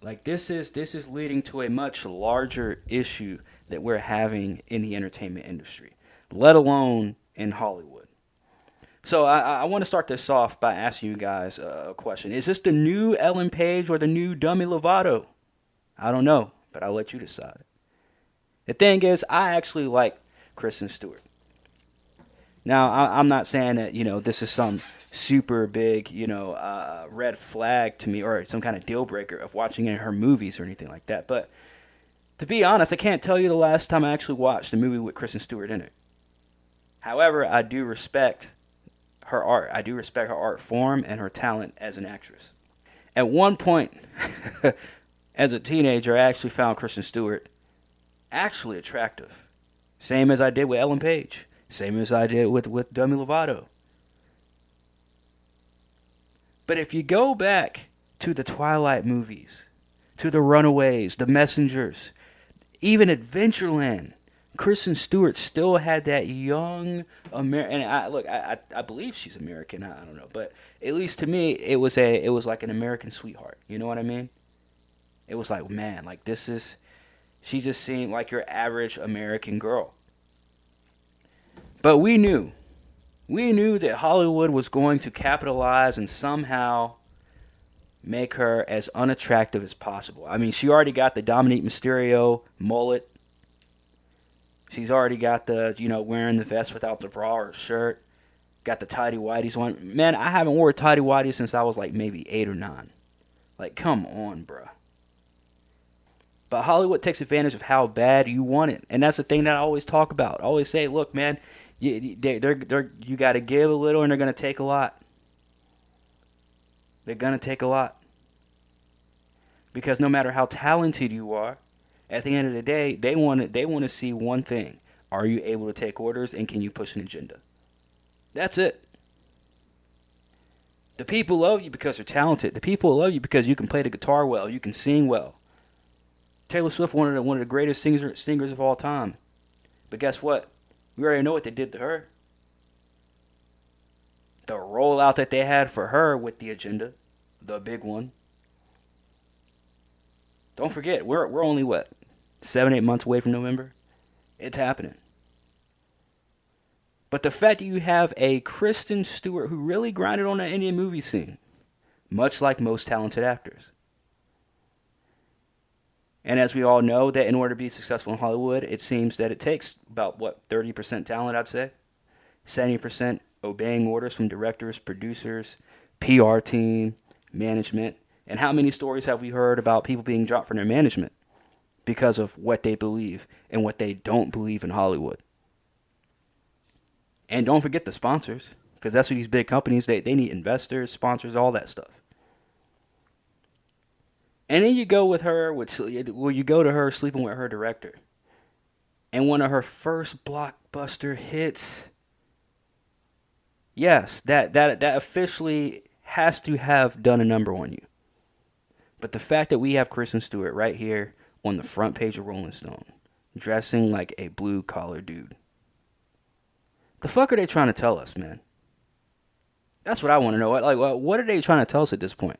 Like this is leading to a much larger issue that we're having in the entertainment industry, let alone in Hollywood. So I want to start this off by asking you guys a question. Is this the new Ellen Page or the new Demi Lovato? I don't know, but I'll let you decide. The thing is, I actually like Kristen Stewart. Now, I'm not saying that, this is some super big, red flag to me or some kind of deal breaker of watching any of her movies or anything like that. But to be honest, I can't tell you the last time I actually watched a movie with Kristen Stewart in it. However, I do respect her art. I do respect her art form and her talent as an actress. At one point, as a teenager, I actually found Kristen Stewart actually attractive. Same as I did with Ellen Page. Same as I did with Demi Lovato. But if you go back to the Twilight movies, to the Runaways, the Messengers, even Adventureland, Kristen Stewart still had that young American. And I believe she's American. I don't know, but at least to me, it was like an American sweetheart. You know what I mean? It was like, man, like this is. She just seemed like your average American girl. But we knew that Hollywood was going to capitalize and somehow make her as unattractive as possible. I mean, she already got the Dominique Mysterio mullet. She's already got the, wearing the vest without the bra or shirt. Got the tidy whities on. Man, I haven't worn tidy whities since I was like maybe 8 or 9. Like, come on, bruh. But Hollywood takes advantage of how bad you want it. And that's the thing that I always talk about. I always say, look, man, you got to give a little and they're going to take a lot. They're going to take a lot. Because no matter how talented you are, at the end of the day, they want to see one thing. Are you able to take orders and can you push an agenda? That's it. The people love you because they're talented. The people love you because you can play the guitar well, you can sing well. Taylor Swift, one of the greatest singers of all time. But guess what? We already know what they did to her. The rollout that they had for her with the agenda, the big one. Don't forget, we're only what, 7-8 months away from November. It's happening. But the fact that you have a Kristen Stewart who really grinded on the Indian movie scene, much like most talented actors. And as we all know, that in order to be successful in Hollywood, it seems that it takes about, 30% talent, I'd say. 70% obeying orders from directors, producers, PR team, management. And how many stories have we heard about people being dropped from their management because of what they believe and what they don't believe in Hollywood? And don't forget the sponsors, because that's what these big companies, they need investors, sponsors, all that stuff. And then you go with her, you go to her sleeping with her director. And one of her first blockbuster hits, yes, that officially has to have done a number on you. But the fact that we have Kristen Stewart right here on the front page of Rolling Stone, dressing like a blue collar dude. The fuck are they trying to tell us, man? That's what I want to know. Like, what are they trying to tell us at this point?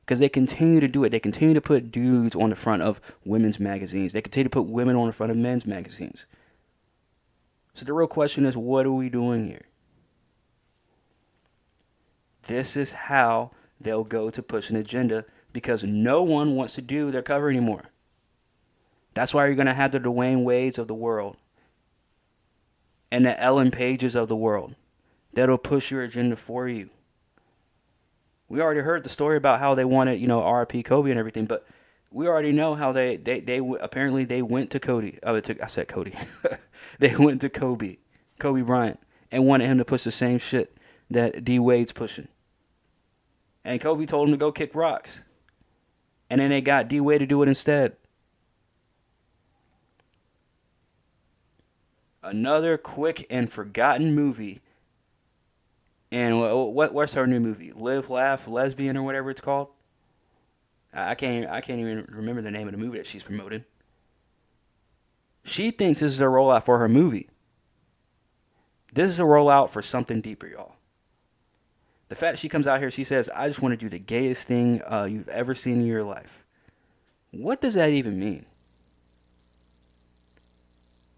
Because they continue to do it. They continue to put dudes on the front of women's magazines. They continue to put women on the front of men's magazines. So the real question is, what are we doing here? This is how they'll go to push an agenda because no one wants to do their cover anymore. That's why you're going to have the Dwayne Wades of the world and the Ellen Pages of the world that'll push your agenda for you. We already heard the story about how they wanted, R.I.P. Kobe and everything, but we already know how they apparently they went to Cody. I said Cody. They went to Kobe Bryant, and wanted him to push the same shit that D Wade's pushing. And Kobe told him to go kick rocks, and then they got D Wade to do it instead. Another quick and forgotten movie. And what's her new movie? Live, Laugh, Lesbian, or whatever it's called. I can't even remember the name of the movie that she's promoting. She thinks this is a rollout for her movie. This is a rollout for something deeper, y'all. The fact that she comes out here, she says, "I just want to do the gayest thing you've ever seen in your life." What does that even mean?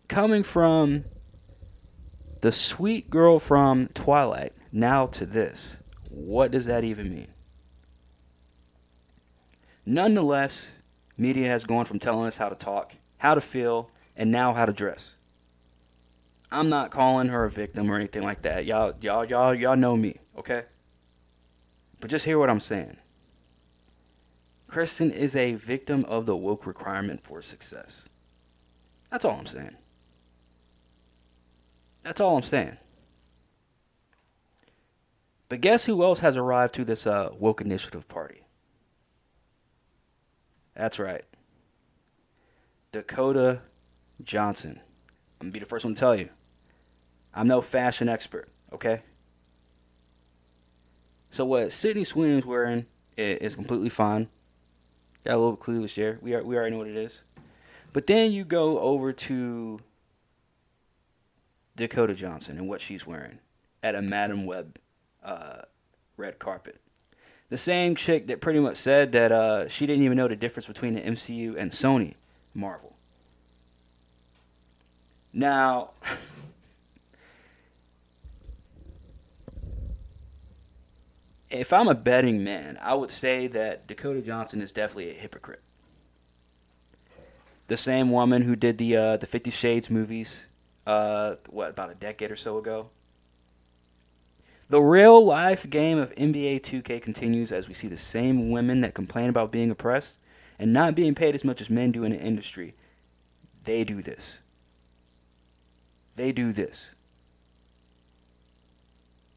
Coming from the sweet girl from Twilight now to this, what does that even mean? Nonetheless, media has gone from telling us how to talk, how to feel, and now how to dress. I'm not calling her a victim or anything like that. Y'all know me, okay? But just hear what I'm saying. Kristen is a victim of the woke requirement for success. That's all I'm saying. That's all I'm saying. But guess who else has arrived to this woke initiative party? That's right. Dakota Johnson. I'm going to be the first one to tell you. I'm no fashion expert, okay? So what Sydney Sweeney's wearing is completely fine. Got a little cleavage there. We already know what it is. But then you go over to Dakota Johnson and what she's wearing at a Madam Web red carpet. The same chick that pretty much said that she didn't even know the difference between the MCU and Sony Marvel. Now, if I'm a betting man, I would say that Dakota Johnson is definitely a hypocrite. The same woman who did the 50 Shades movies, about a decade or so ago. The real life game of NBA 2K continues as we see the same women that complain about being oppressed and not being paid as much as men do in the industry. They do this. They do this.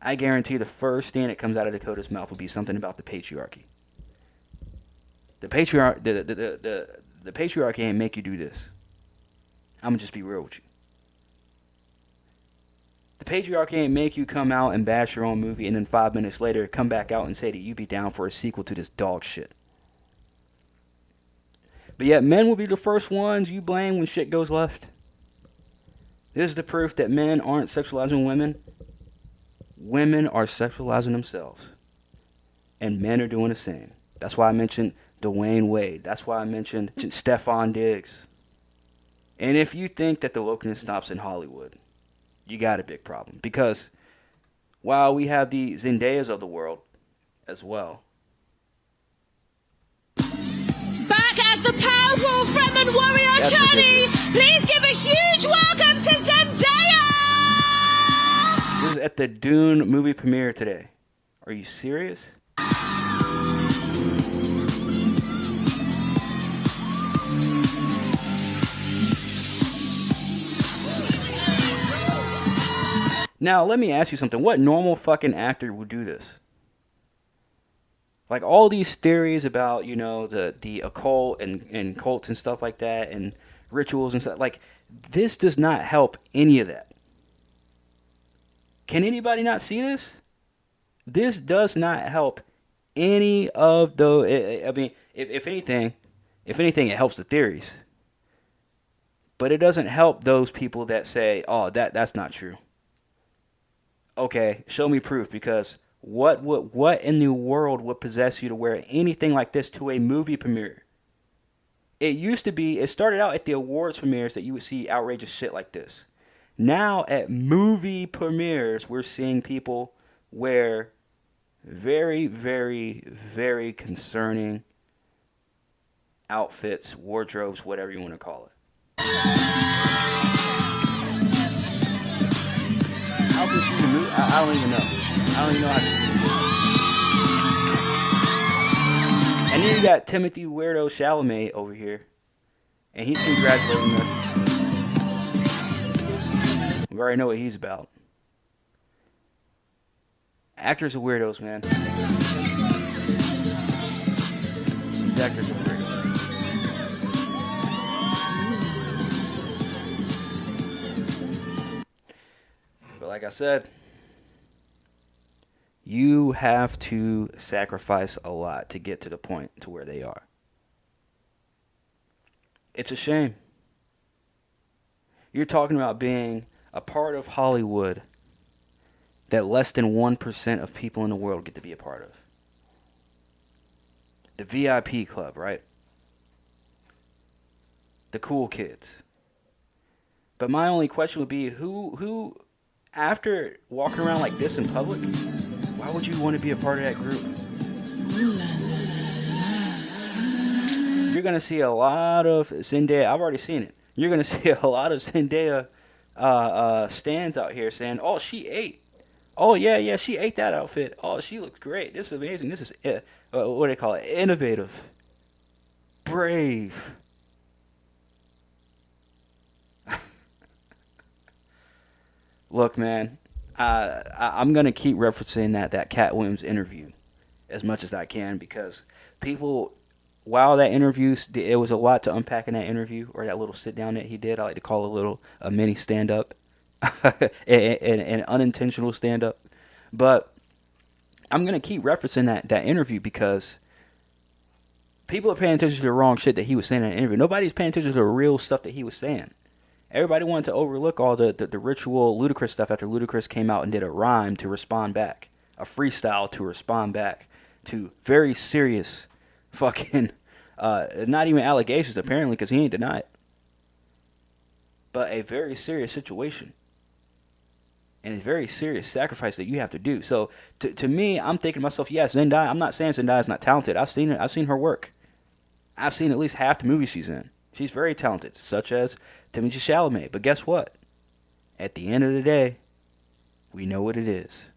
I guarantee the first thing that comes out of Dakota's mouth will be something about the patriarchy. The patriarchy ain't make you do this. I'm gonna just be real with you. The patriarchy ain't make you come out and bash your own movie and then 5 minutes later come back out and say that you be down for a sequel to this dog shit. But yet men will be the first ones you blame when shit goes left. This is the proof that men aren't sexualizing women. Women are sexualizing themselves. And men are doing the same. That's why I mentioned Dwayne Wade. That's why I mentioned Stefan Diggs. And if you think that the wokeness stops in Hollywood, you got a big problem. Because while we have the Zendayas of the world as well. Back as the powerful Fremen warrior Chani, please give a huge welcome to Zendaya! This is at the Dune movie premiere today. Are you serious? Now, let me ask you something. What normal fucking actor would do this? Like, all these theories about, the occult and cults and stuff like that and rituals and stuff. Like, this does not help any of that. Can anybody not see this? This does not help any of the... I mean, if anything, it helps the theories. But it doesn't help those people that say, oh, that's not true. Okay, show me proof, because what in the world would possess you to wear anything like this to a movie premiere? It started out at the awards premieres that you would see outrageous shit like this. Now at movie premieres, we're seeing people wear very, very, very concerning outfits, wardrobes, whatever you want to call it. How can she move? I don't even know. I don't even know how to. And then you got Timothy Weirdo Chalamet over here, and he's congratulating her. We already know what he's about. Actors are weirdos, man. These actors are weirdos. But like I said, you have to sacrifice a lot to get to the point to where they are. It's a shame. You're talking about being a part of Hollywood that less than 1% of people in the world get to be a part of. The VIP club, right? the cool kids. But my only question would be, who, after walking around like this in public, why would you want to be a part of that group? You're gonna see a lot of Zendaya. I've already seen it. You're gonna see a lot of Zendaya stands out here saying, "Oh, she ate. Oh yeah, she ate that outfit. Oh, she looks great. This is amazing. This is what do they call it? Innovative, brave." Look, man, I'm gonna keep referencing that Cat Williams interview as much as I can because people, while that interview, it was a lot to unpack in that interview or that little sit down that he did. I like to call a mini stand up, an unintentional stand up. But I'm gonna keep referencing that interview because people are paying attention to the wrong shit that he was saying in that interview. Nobody's paying attention to the real stuff that he was saying. Everybody wanted to overlook all the ritual Ludacris stuff after Ludacris came out and did a rhyme to respond back, a freestyle to respond back to very serious fucking, not even allegations apparently because he ain't denied, but a very serious situation and a very serious sacrifice that you have to do. So to me, I'm thinking to myself, yes, Zendaya. I'm not saying Zendaya's not talented. I've seen it. I've seen her work. I've seen at least half the movie she's in. She's very talented, such as Timothée Chalamet. But guess what? At the end of the day, we know what it is.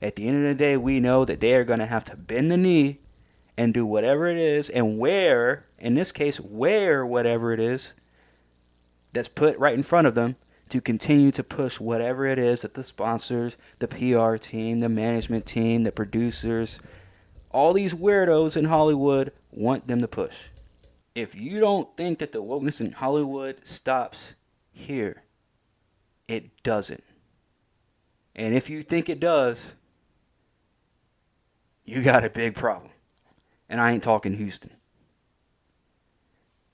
At the end of the day, we know that they are going to have to bend the knee and do whatever it is and wear, in this case, wear whatever it is that's put right in front of them to continue to push whatever it is that the sponsors, the PR team, the management team, the producers, all these weirdos in Hollywood want them to push. If you don't think that the wokeness in Hollywood stops here, it doesn't. And if you think it does, you got a big problem. And I ain't talking Houston.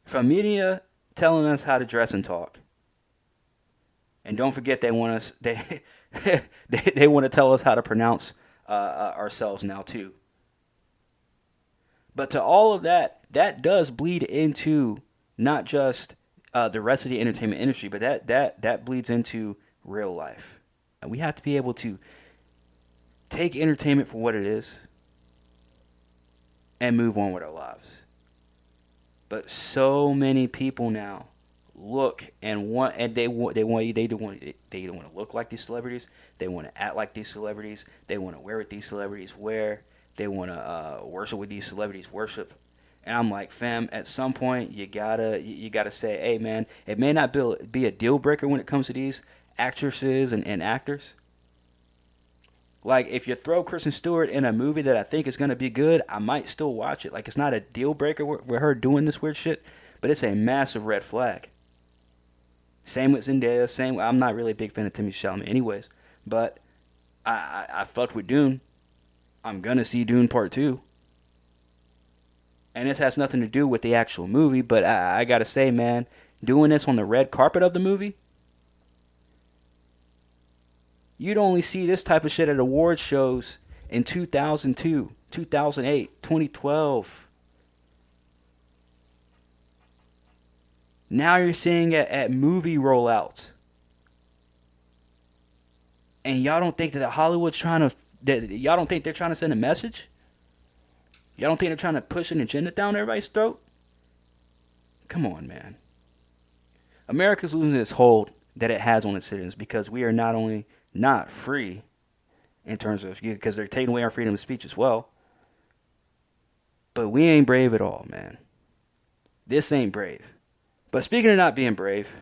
From media telling us how to dress and talk. And don't forget they want us they want to tell us how to pronounce ourselves now too. But to all of that, that does bleed into not just the rest of the entertainment industry, but that bleeds into real life. And we have to be able to take entertainment for what it is and move on with our lives. But so many people now look and want, and they don't want to look like these celebrities. They want to act like these celebrities. They want to wear what these celebrities wear. They want to worship what these celebrities worship. And I'm like, fam, at some point you gotta say, hey man, it may not be a deal breaker when it comes to these actresses and actors. Like if you throw Kristen Stewart in a movie that I think is gonna be good, I might still watch it. Like it's not a deal breaker with her doing this weird shit, but it's a massive red flag. Same with Zendaya. I'm not really a big fan of Timothée Chalamet, anyways, but I fucked with Dune. I'm gonna see Dune Part 2. And this has nothing to do with the actual movie, but I gotta say, man, doing this on the red carpet of the movie, you'd only see this type of shit at award shows in 2002, 2008, 2012. Now you're seeing it at movie rollouts. And y'all don't think that Hollywood's y'all don't think they're trying to send a message? Y'all don't think they're trying to push an agenda down everybody's throat? Come on, man. America's losing its hold that it has on its citizens because we are not only not free in terms of, because they're taking away our freedom of speech as well, but we ain't brave at all, man. This ain't brave. But speaking of not being brave,